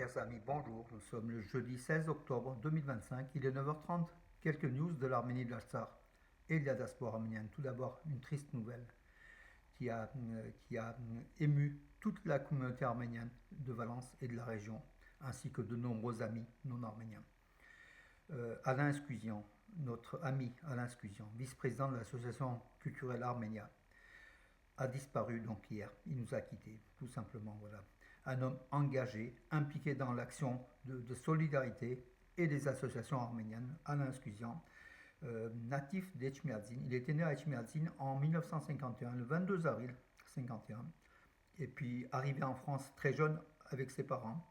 Chers amis, bonjour. Nous sommes le jeudi 16 octobre 2025. Il est 9h30. Quelques news de l'Arménie de l'Artsakh et de la diaspora arménienne. Tout d'abord, une triste nouvelle qui a ému toute la communauté arménienne de Valence et de la région, ainsi que de nombreux amis non arméniens. Alain Escusian, notre ami Alain Escusian, vice-président de l'association culturelle Arménia, a disparu donc hier. Il nous a quittés, tout simplement. Voilà. Un homme engagé, impliqué dans l'action de solidarité et des associations arméniennes, Alain Escusian, natif d'Echmiadzin. Il était né à Echmiadzin en 1951, le 22 avril 1951, et puis arrivé en France très jeune avec ses parents.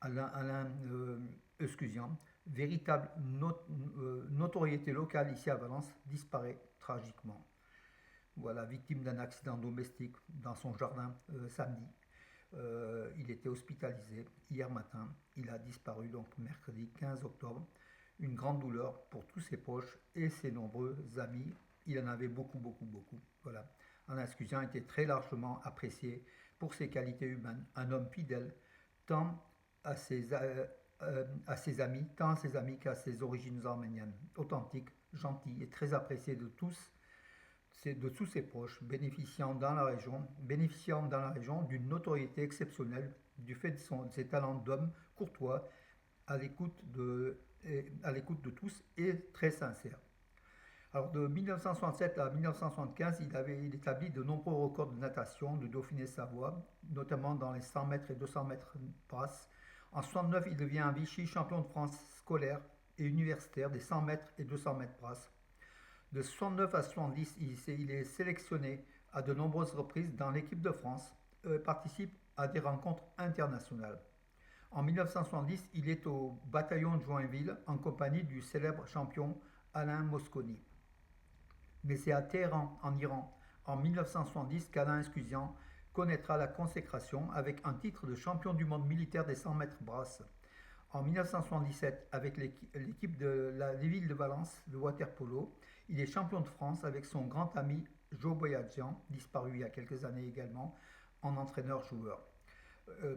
Alain Escusian, véritable notoriété locale ici à Valence, disparaît tragiquement. Voilà, victime d'un accident domestique dans son jardin samedi. Il était hospitalisé hier matin. Il a disparu donc mercredi 15 octobre. Une grande douleur pour tous ses proches et ses nombreux amis. Il en avait beaucoup, beaucoup, beaucoup. Voilà. Alain Escusian était très largement apprécié pour ses qualités humaines. Un homme fidèle tant à ses amis, tant à ses amis qu'à ses origines arméniennes. Authentique, gentil et très apprécié de tous ses proches, bénéficiant dans la région d'une notoriété exceptionnelle du fait de ses talents d'homme courtois, à l'écoute de tous et très sincère. Alors de 1967 à 1975, il établit de nombreux records de natation de Dauphiné-Savoie, notamment dans les 100 mètres et 200 mètres brasse. En 1969, il devient un Vichy champion de France scolaire et universitaire des 100 mètres et 200 mètres brasse. De 69 à 70, il est sélectionné à de nombreuses reprises dans l'équipe de France, participe à des rencontres internationales. En 1970, il est au bataillon de Joinville en compagnie du célèbre champion Alain Mosconi. Mais c'est à Téhéran, en Iran, en 1970 qu'Alain Escusian connaîtra la consécration avec un titre de champion du monde militaire des 100 mètres brasse. En 1977, avec l'équipe des villes de Valence de water-polo, il est champion de France avec son grand ami Joe Boyadjian, disparu il y a quelques années également, en entraîneur-joueur.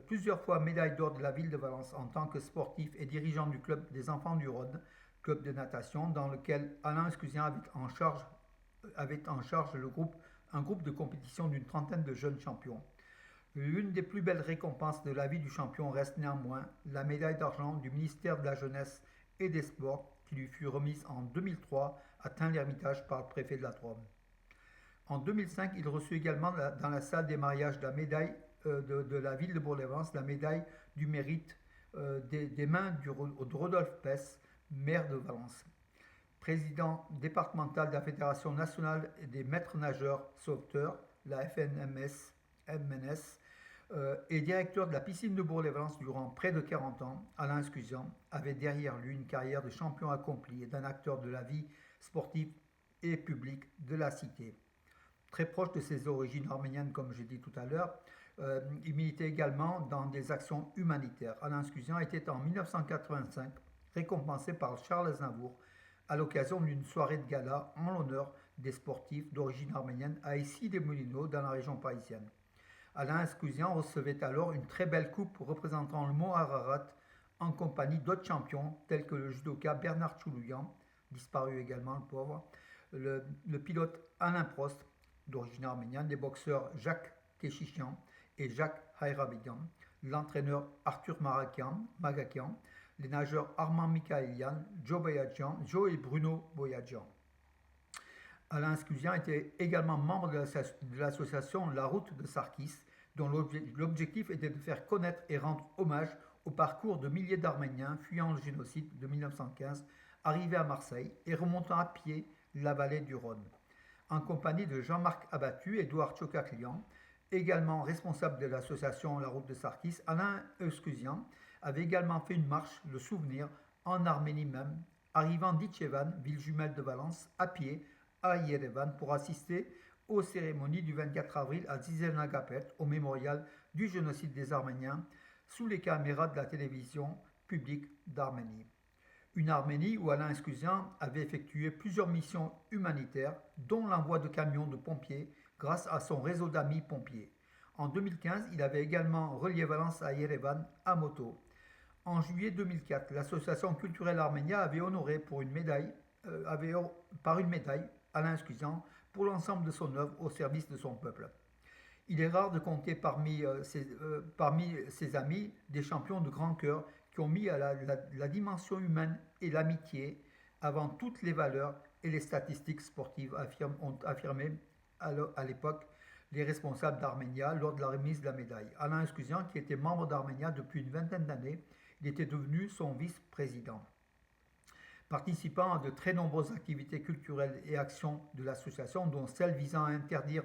Plusieurs fois médaille d'or de la ville de Valence en tant que sportif et dirigeant du club des enfants du Rhône, club de natation, dans lequel Alain Escusian avait en charge un groupe de compétition d'une trentaine de jeunes champions. L'une des plus belles récompenses de la vie du champion reste néanmoins la médaille d'argent du ministère de la Jeunesse et des Sports qui lui fut remise en 2003 à Tain-l'Hermitage par le préfet de la Drôme. En 2005, il reçut également dans la salle des mariages la médaille de la ville de Bourg-les-Valence, la médaille du mérite des mains de Rodolphe Pess, maire de Valence. Président départemental de la Fédération nationale des maîtres nageurs sauveteurs, la FNMS, MNS, et directeur de la piscine de Bourg-les-Valence durant près de 40 ans, Alain Escusian avait derrière lui une carrière de champion accompli et d'un acteur de la vie sportive et publique de la cité. Très proche de ses origines arméniennes, comme j'ai dit tout à l'heure, il militait également dans des actions humanitaires. Alain Escusian était en 1985 récompensé par Charles Aznavour à l'occasion d'une soirée de gala en l'honneur des sportifs d'origine arménienne à Issy-les-Moulineaux dans la région parisienne. Alain Escusian recevait alors une très belle coupe représentant le mont Ararat en compagnie d'autres champions tels que le judoka Bernard Choulouyan, disparu également le pauvre, le pilote Alain Prost, d'origine arménienne, les boxeurs Jacques Keshichian et Jacques Hayrabigan, l'entraîneur Arthur Magakian, les nageurs Armand Mikaelian, Joe et Bruno Boyadjian. Alain Escusian était également membre de l'association La Route de Sarkis, dont l'objectif était de faire connaître et rendre hommage au parcours de milliers d'Arméniens fuyant le génocide de 1915, arrivés à Marseille et remontant à pied la vallée du Rhône. En compagnie de Jean-Marc Abattu et Édouard Tchokaklian, également responsable de l'association La Route de Sarkis, Alain Escusian avait également fait une marche, le souvenir, en Arménie même, arrivant d'Itchevan, ville jumelle de Valence, à pied, à Yerevan pour assister aux cérémonies du 24 avril à Zizernagapet, au mémorial du génocide des Arméniens, sous les caméras de la télévision publique d'Arménie. Une Arménie où Alain Escusian avait effectué plusieurs missions humanitaires, dont l'envoi de camions de pompiers grâce à son réseau d'amis pompiers. En 2015, il avait également relié Valence à Yerevan à moto. En juillet 2004, l'association culturelle arménienne avait honoré par une médaille Alain Escusian pour l'ensemble de son œuvre au service de son peuple. Il est rare de compter parmi ses amis des champions de grand cœur qui ont mis à la dimension humaine et l'amitié avant toutes les valeurs et les statistiques sportives, ont affirmé à l'époque les responsables d'Arménia lors de la remise de la médaille. Alain Escusian, qui était membre d'Arménia depuis une vingtaine d'années, il était devenu son vice-président. Participant à de très nombreuses activités culturelles et actions de l'association, dont celle visant à interdire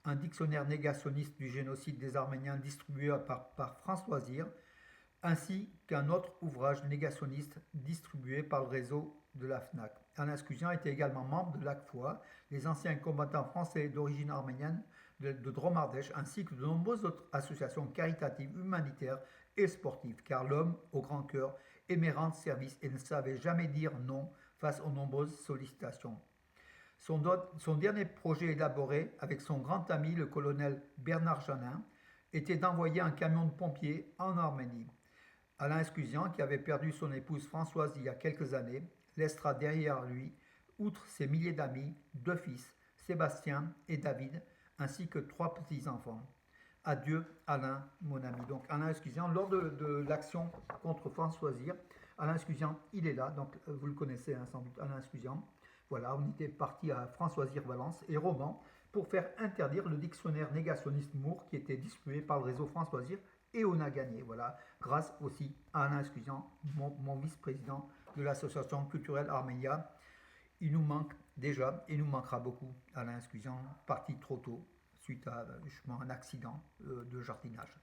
un dictionnaire négationniste du génocide des Arméniens distribué par France Loisirs, ainsi qu'un autre ouvrage négationniste distribué par le réseau de la FNAC. Alain Escusian était également membre de l'ACFOA, les anciens combattants français d'origine arménienne de Dromardèche, ainsi que de nombreuses autres associations caritatives, humanitaires et sportives, car l'homme, au grand cœur, aimait rendre service et ne savait jamais dire non face aux nombreuses sollicitations. Son dernier projet élaboré avec son grand ami le colonel Bernard Janin était d'envoyer un camion de pompiers en Arménie. Alain Escusian, qui avait perdu son épouse Françoise il y a quelques années, laissera derrière lui, outre ses milliers d'amis, 2 fils, Sébastien et David, ainsi que 3 petits-enfants. Adieu Alain, mon ami. Donc Alain Escusian, lors de l'action contre François Loisirs, Alain Escusian, il est là, donc vous le connaissez sans doute, Alain Escusian. Voilà, on était parti à France Loisirs Valence et Romans pour faire interdire le dictionnaire négationniste Moore qui était distribué par le réseau France Loisirs, et on a gagné. Voilà, grâce aussi à Alain Escusian, mon vice-président de l'association culturelle Arménia. Il nous manque déjà, et il nous manquera beaucoup, Alain Escusian, parti trop tôt suite à justement un accident de jardinage.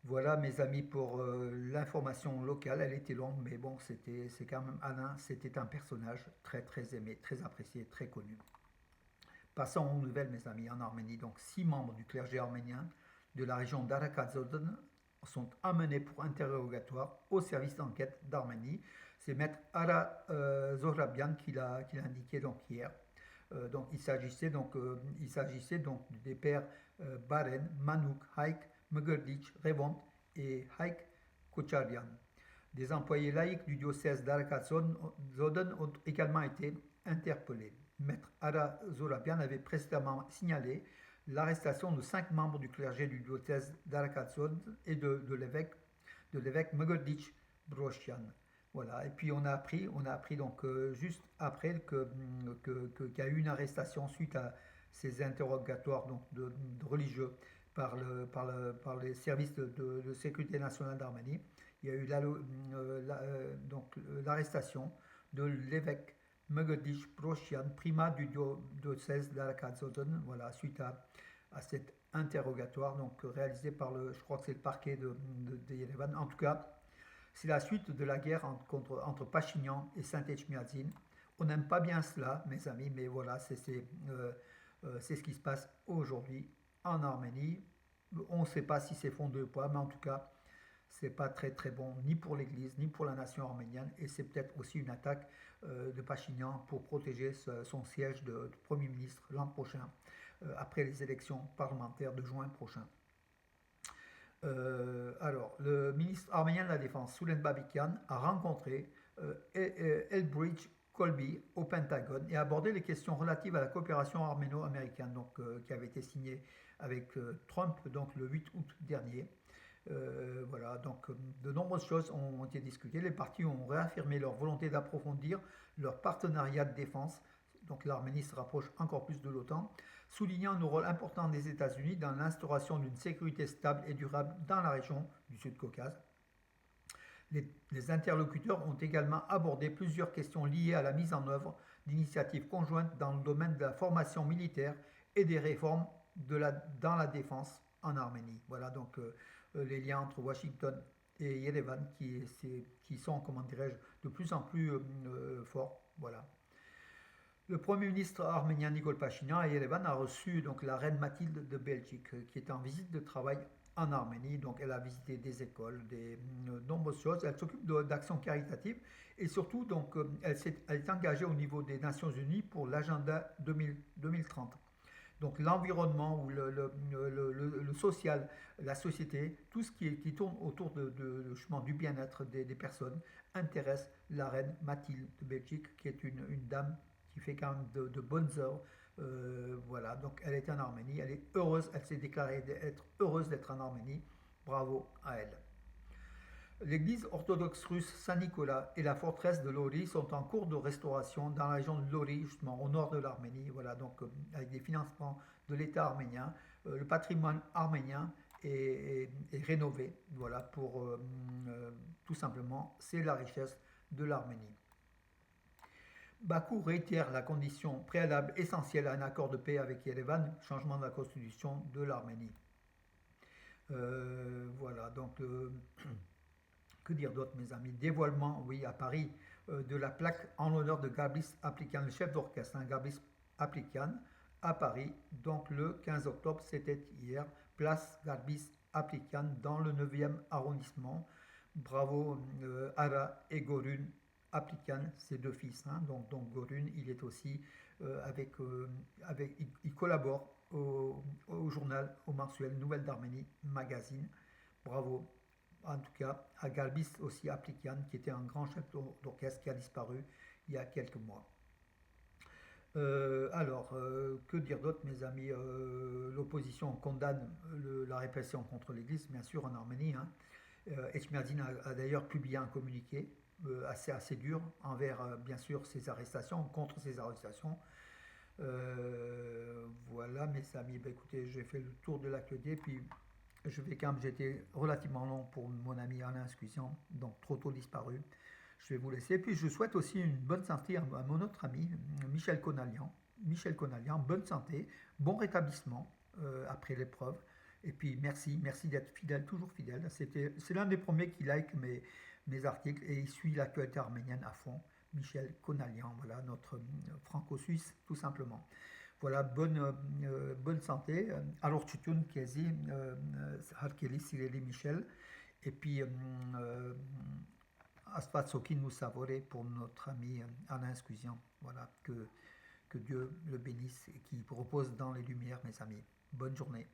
Voilà mes amis pour l'information locale, elle était longue, mais bon, c'est quand même Alain, c'était un personnage très très aimé, très apprécié, très connu. Passons aux nouvelles mes amis en Arménie. Donc 6 membres du clergé arménien de la région d'Arakazodon sont amenés pour interrogatoire au service d'enquête d'Arménie. C'est maître Ara Zohrabian qui l'a indiqué donc hier. Donc il s'agissait donc des pères Baren, Manouk, Haïk, Megerditch, Revont et Haïk Kocharian. Des employés laïcs du diocèse d'Arakazodon ont également été interpellés. Maître Ara Zohrabian avait précédemment signalé l'arrestation de 5 membres du clergé du diocèse d'Arakazodon et de l'évêque Megerditch Broshian. Voilà, et puis on a appris donc juste après qu'il y a eu une arrestation suite à ces interrogatoires donc, de religieux par les services de sécurité nationale d'Arménie. Il y a eu l'arrestation de l'évêque Megerditch Broshian, primat du diocèse d'Arakazodon, voilà, suite à cet interrogatoire donc, réalisé par je crois que c'est le parquet de Yerevan. En tout cas, c'est la suite de la guerre entre Pachinian et Saint-Echmiadzin. On n'aime pas bien cela, mes amis, mais voilà, c'est ce qui se passe aujourd'hui en Arménie. On ne sait pas si c'est fondé ou pas, mais en tout cas, c'est pas très très bon, ni pour l'Église, ni pour la nation arménienne, et c'est peut-être aussi une attaque de Pachinian pour protéger son siège de Premier ministre l'an prochain, après les élections parlementaires de juin prochain. Alors, le ministre arménien de la Défense, Soulen Babikian, a rencontré Elbridge Colby au Pentagone et a abordé les questions relatives à la coopération arméno-américaine, donc, qui avait été signée avec Trump donc, le 8 août dernier. Voilà, donc de nombreuses choses ont été discutées. Les partis ont réaffirmé leur volonté d'approfondir leur partenariat de défense. Donc l'Arménie se rapproche encore plus de l'OTAN, soulignant le rôle important des États-Unis dans l'instauration d'une sécurité stable et durable dans la région du Sud-Caucase. Les interlocuteurs ont également abordé plusieurs questions liées à la mise en œuvre d'initiatives conjointes dans le domaine de la formation militaire et des réformes dans la défense en Arménie. Voilà donc les liens entre Washington et Yerevan qui sont, comment dirais-je, de plus en plus forts. Voilà. Le Premier ministre arménien Nikol Pachinian à Yerevan a reçu donc, la reine Mathilde de Belgique qui est en visite de travail en Arménie. Donc elle a visité des écoles, des nombreuses choses. Elle s'occupe d'actions caritatives et surtout donc, elle est engagée au niveau des Nations Unies pour l'agenda 2030. Donc l'environnement ou le social, la société, tout ce qui tourne autour justement, du bien-être des personnes intéresse la reine Mathilde de Belgique, qui est une dame qui fait quand même de bonnes œuvres. Voilà, donc elle est en Arménie, elle est heureuse, elle s'est déclarée être heureuse d'être en Arménie. Bravo à elle. L'église orthodoxe russe Saint-Nicolas et la forteresse de Lori sont en cours de restauration dans la région de Lori, justement au nord de l'Arménie. Voilà, donc avec des financements de l'État arménien, le patrimoine arménien est rénové. Voilà, pour tout simplement, c'est la richesse de l'Arménie. Bakou réitère la condition préalable essentielle à un accord de paix avec Yerevan, changement de la constitution de l'Arménie. Voilà, donc que dire d'autre, mes amis? Dévoilement, oui, à Paris, de la plaque en l'honneur de Gabis Applican, le chef d'orchestre, hein, Gabis Applican, à Paris. Donc le 15 octobre, c'était hier, place Gabis Applican dans le 9e arrondissement. Bravo Ara et Gorun Applican, ses deux fils. Hein. Donc Gorun, il est aussi il collabore au journal, au mensuel Nouvelle d'Arménie Magazine. Bravo en tout cas à Galbis aussi Applican, qui était un grand chef d'orchestre qui a disparu il y a quelques mois. Que dire d'autre, mes amis? L'opposition condamne la répression contre l'Église, bien sûr, en Arménie. Hein. Echmiadzin a d'ailleurs publié un communiqué assez dur envers, bien sûr, ces arrestations, contre ces arrestations. Voilà, mes amis. Ben, écoutez, j'ai fait le tour de l'atelier, puis j'étais relativement long pour mon ami Alain Scusian, donc trop tôt disparu. Je vais vous laisser. Puis je souhaite aussi une bonne santé à mon autre ami, Michel Conalian. Michel Conalian, bonne santé, bon rétablissement après l'épreuve. Et puis merci d'être fidèle, toujours fidèle. C'est l'un des premiers qui like mes articles et il suit l'actualité arménienne à fond. Michel Conalian, voilà, notre franco-suisse, tout simplement. Voilà, bonne santé. Alors, tutun kezi, harkeli sireli Michel. Et puis, Asfatsoki nous savore pour notre ami Alain Scusian. Voilà, que Dieu le bénisse et qu'il repose dans les lumières, mes amis. Bonne journée.